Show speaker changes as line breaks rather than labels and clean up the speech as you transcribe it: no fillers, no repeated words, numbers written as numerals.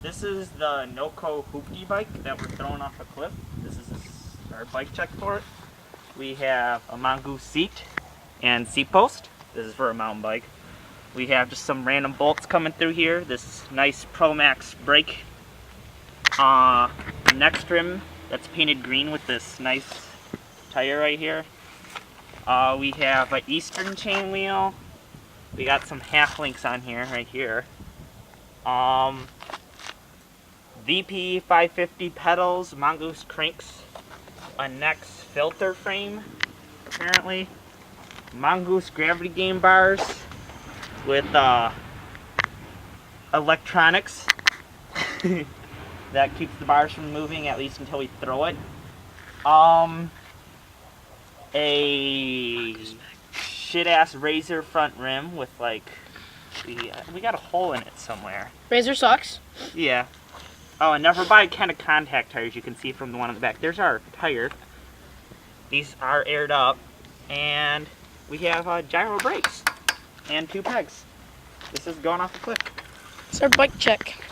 This is the knoe hoopty bike that we're throwing off a cliff. This is our bike check for it. We have a mongoose seat and seat post. This is for a mountain bike. We have just some random bolts coming through here. This nice Pro Max brake neck trim that's painted green with this nice tire right here. We have an Eastern chain wheel. We got some half links on here, right here. VP 550 pedals, mongoose cranks, a Nex filter frame, apparently. Mongoose gravity game bars with electronics that keeps the bars from moving, at least until we throw it. A shit-ass Razor front rim with like, we got a hole in it somewhere.
Razor sucks.
Yeah. Oh, and never buy kind of contact tires, you can see from the one on the back. There's our tire. These are aired up. And we have gyro brakes and 2 pegs. This is going off the cliff.
It's our bike check.